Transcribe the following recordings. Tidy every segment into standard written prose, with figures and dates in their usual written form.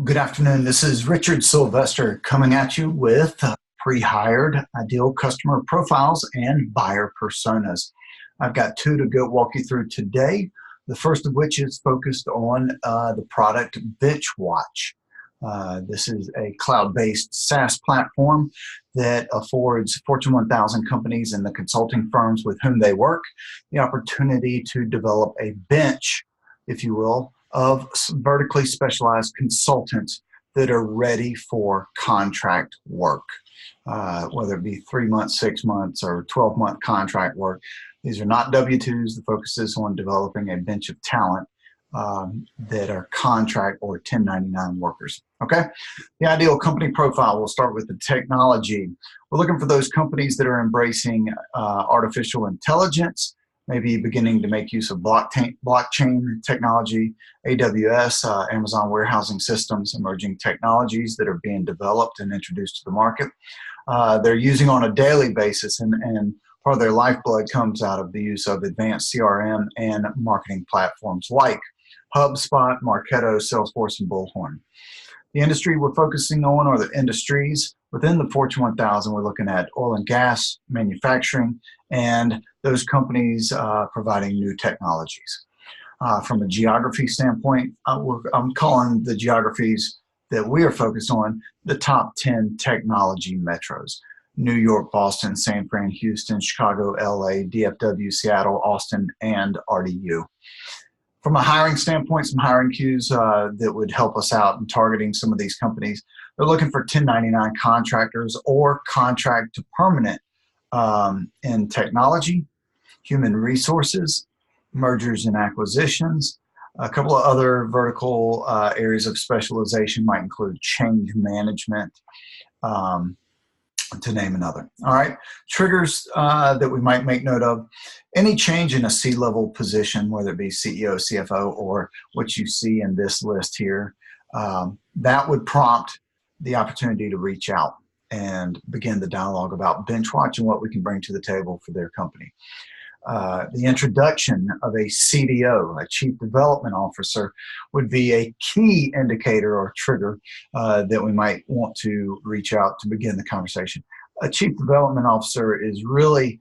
Good afternoon. This is Richard Sylvester coming at you with pre-hired ideal customer profiles and buyer personas. I've got two to go walk you through today. The first of which is focused on the product Benchwatch. This is a cloud-based SaaS platform that affords Fortune 1000 companies and the consulting firms with whom they work the opportunity to develop a bench, if you will, of vertically specialized consultants that are ready for contract work, whether it be 3 months, 6 months, or 12-month contract work. These are not W-2s. The focus is on developing a bench of talent that are contract or 1099 workers. Okay, the ideal company profile, we'll start with the technology. We're looking for those companies that are embracing artificial intelligence, maybe beginning to make use of blockchain technology, AWS, Amazon warehousing systems, emerging technologies that are being developed and introduced to the market. They're using on a daily basis, and part of their lifeblood comes out of the use of advanced CRM and marketing platforms like HubSpot, Marketo, Salesforce, and Bullhorn. The industry we're focusing on are the industries within the Fortune 1000. We're looking at oil and gas, manufacturing, and those companies providing new technologies. From a geography standpoint, I'm calling the geographies that we are focused on the top 10 technology metros: New York, Boston, San Fran, Houston, Chicago, LA, DFW, Seattle, Austin, and RDU. From a hiring standpoint, some hiring cues that would help us out in targeting some of these companies. They're looking for 1099 contractors or contract to permanent in technology, human resources, mergers and acquisitions. A couple of other vertical areas of specialization might include change management, to name another. All right, triggers that we might make note of: any change in a C-level position, whether it be CEO, CFO, or what you see in this list here, that would prompt the opportunity to reach out and begin the dialogue about Benchwatch and what we can bring to the table for their company. The introduction of a CDO, a Chief Development Officer, would be a key indicator or trigger that we might want to reach out to begin the conversation. A Chief Development Officer is really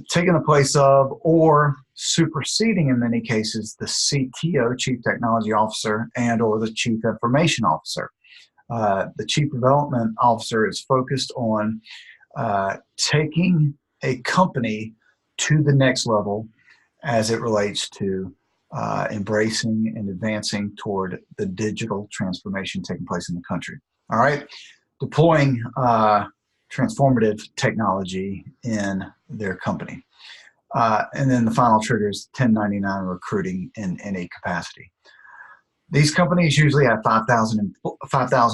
taking the place of or superseding, in many cases, the CTO, Chief Technology Officer, and or the Chief Information Officer. The Chief Development Officer is focused on taking a company to the next level as it relates to embracing and advancing toward the digital transformation taking place in the country. All right, deploying transformative technology in their company. And then the final trigger is 1099 recruiting in any capacity. These companies usually have 5,000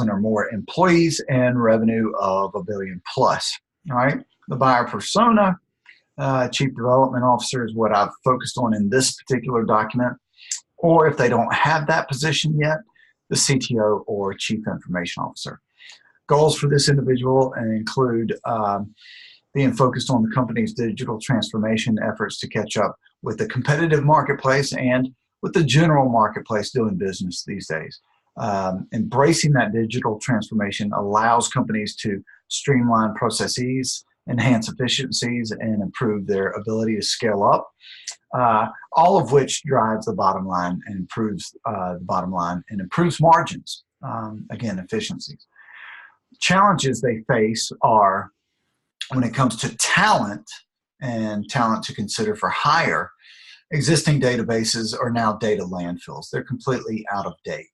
or more employees and revenue of $1 billion plus. All right, the buyer persona, Chief Development Officer, is what I've focused on in this particular document. Or if they don't have that position yet, the CTO or Chief Information Officer. Goals for this individual include being focused on the company's digital transformation efforts to catch up with the competitive marketplace and with the general marketplace doing business these days. Embracing that digital transformation allows companies to streamline processes, enhance efficiencies, and improve their ability to scale up, all of which drives the bottom line and improves the bottom line and improves margins, again, efficiencies. Challenges they face are, when it comes to talent and talent to consider for hire, existing databases are now data landfills. They're completely out of date.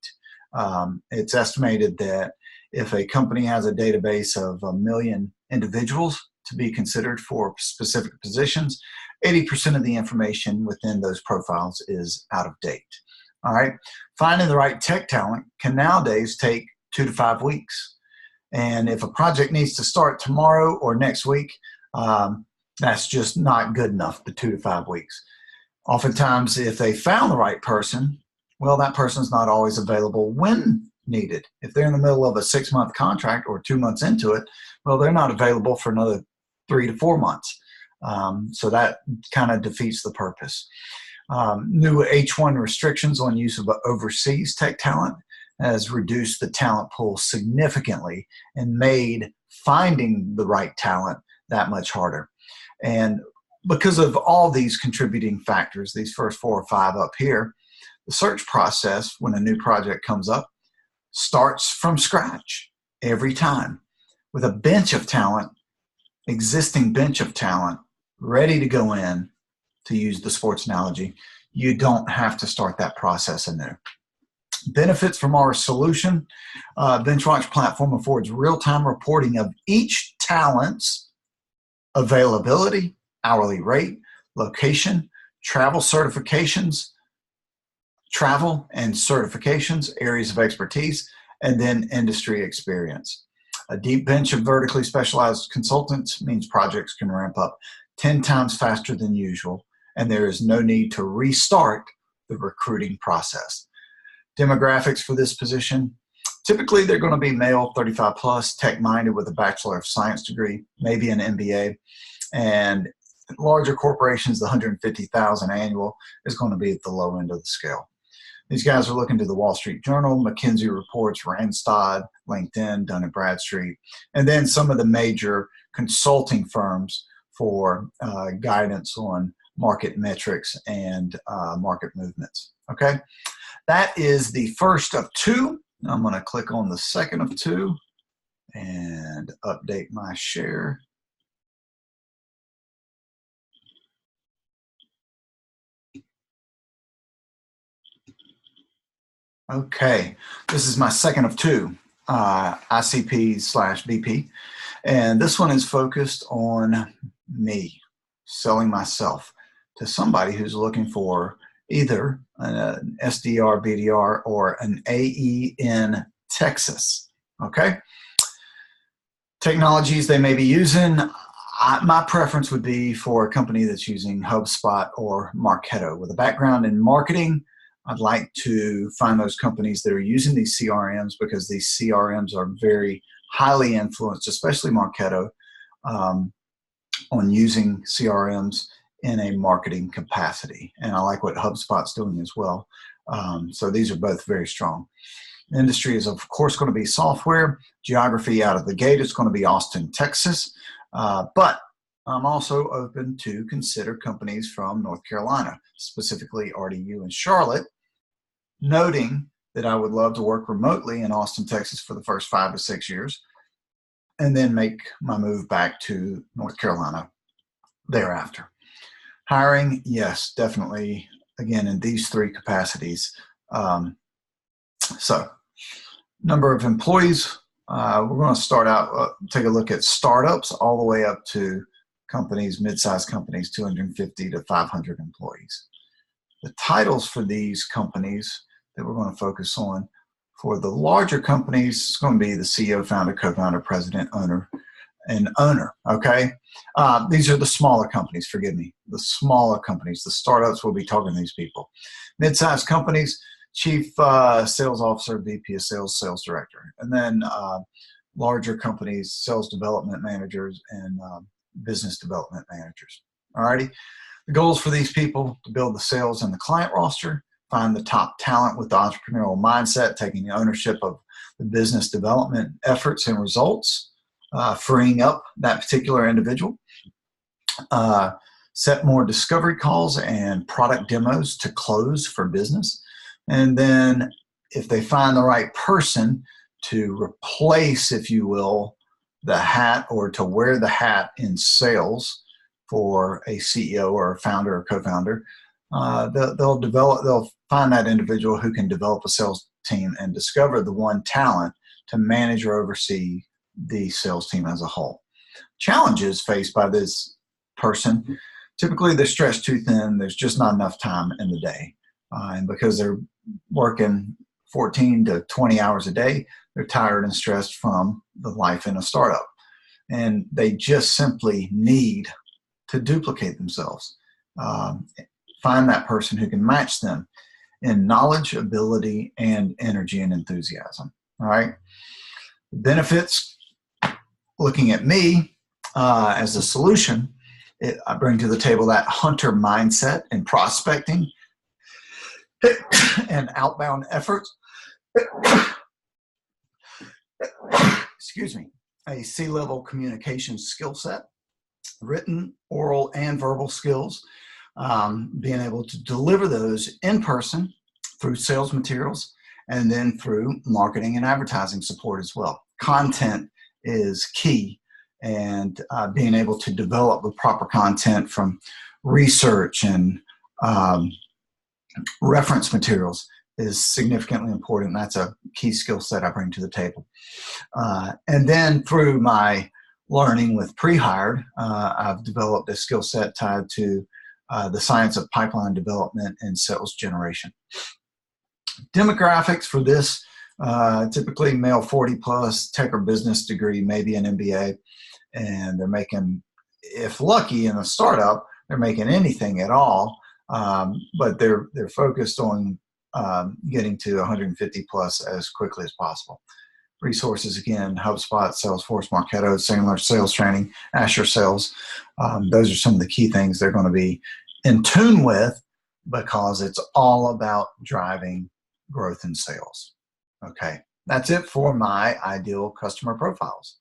It's estimated that if a company has a database of 1 million individuals to be considered for specific positions, 80% of the information within those profiles is out of date. All right, finding the right tech talent can nowadays take 2 to 5 weeks. And if a project needs to start tomorrow or next week, that's just not good enough, the 2 to 5 weeks. Oftentimes, if they found the right person, well, that person's not always available when needed. If they're in the middle of a 6-month contract or 2 months into it, well, they're not available for another 3 to 4 months. So that kind of defeats the purpose. New H-1 restrictions on use of overseas tech talent has reduced the talent pool significantly and made finding the right talent that much harder. And because of all these contributing factors, these first 4 or 5 up here, the search process, when a new project comes up, starts from scratch every time with a bench of talent, existing bench of talent, ready to go in, to use the sports analogy. You don't have to start that process anew. Benefits from our solution. Benchmark's platform affords real-time reporting of each talent's availability, hourly rate, location, travel and certifications, areas of expertise, and then industry experience. A deep bench of vertically specialized consultants means projects can ramp up 10 times faster than usual, and there is no need to restart the recruiting process. Demographics for this position. Typically, they're going to be male, 35 plus, tech-minded with a Bachelor of Science degree, maybe an MBA. And larger corporations, the 150,000 annual is going to be at the low end of the scale. These guys are looking to the Wall Street Journal, McKinsey Reports, Randstad, LinkedIn, Dun & Bradstreet, and then some of the major consulting firms for guidance on market metrics and market movements. Okay, that is the first of 2. I'm going to click on the second of 2 and update my share. Okay, this is my second of 2, ICP/BP, and this one is focused on me, selling myself to somebody who's looking for either an SDR, BDR, or an AE in Texas, okay? Technologies they may be using, my preference would be for a company that's using HubSpot or Marketo. With a background in marketing, I'd like to find those companies that are using these CRMs, because these CRMs are very highly influenced, especially Marketo, on using CRMs in a marketing capacity. And I like what HubSpot's doing as well. So these are both very strong. Industry is, of course, going to be software. Geography out of the gate is going to be Austin, Texas. But I'm also open to consider companies from North Carolina, specifically RDU and Charlotte, noting that I would love to work remotely in Austin, Texas for the first 5 to 6 years, and then make my move back to North Carolina thereafter. Hiring, yes, definitely, again, in these 3 capacities. So, number of employees, we're going to start out, take a look at startups all the way up to companies, mid-sized companies, 250 to 500 employees. The titles for these companies that we're going to focus on, for the larger companies, it's going to be the CEO, founder, co-founder, president, owner, and owner, okay? These are the smaller companies, forgive me, the smaller companies. The startups will be targeting these people. Mid-sized companies, chief sales officer, VP of sales, sales director. And then larger companies, sales development managers and business development managers. All righty. The goals for these people: to build the sales and the client roster, find the top talent with the entrepreneurial mindset, taking ownership of the business development efforts and results, freeing up that particular individual, set more discovery calls and product demos to close for business. And then if they find the right person to replace, if you will, the hat, or to wear the hat in sales for a CEO or a founder or co-founder, they'll find that individual who can develop a sales team and discover the one talent to manage or oversee the sales team as a whole. Challenges faced by this person: typically they're stretched too thin. There's just not enough time in the day. And because they're working 14 to 20 hours a day, they're tired and stressed from the life in a startup. And they just simply need to duplicate themselves. Find that person who can match them in knowledge, ability, and energy and enthusiasm. All right. Benefits: looking at me as a solution, I bring to the table that hunter mindset in prospecting and outbound efforts. Excuse me, a C-level communication skill set, written, oral, and verbal skills, being able to deliver those in person through sales materials and then through marketing and advertising support as well. Content is key, and being able to develop the proper content from research and reference materials is significantly important. That's a key skill set I bring to the table. And then through my learning with pre-hired, I've developed a skill set tied to the science of pipeline development and sales generation. Demographics for this, typically male 40 plus, tech or business degree, maybe an MBA, and they're making, if lucky in a startup, they're making anything at all, but they're focused on getting to 150 plus as quickly as possible. Resources, again, HubSpot, Salesforce, Marketo, Singular Sales Training, Azure Sales. Those are some of the key things they're going to be in tune with, because it's all about driving growth in sales. Okay, that's it for my ideal customer profiles.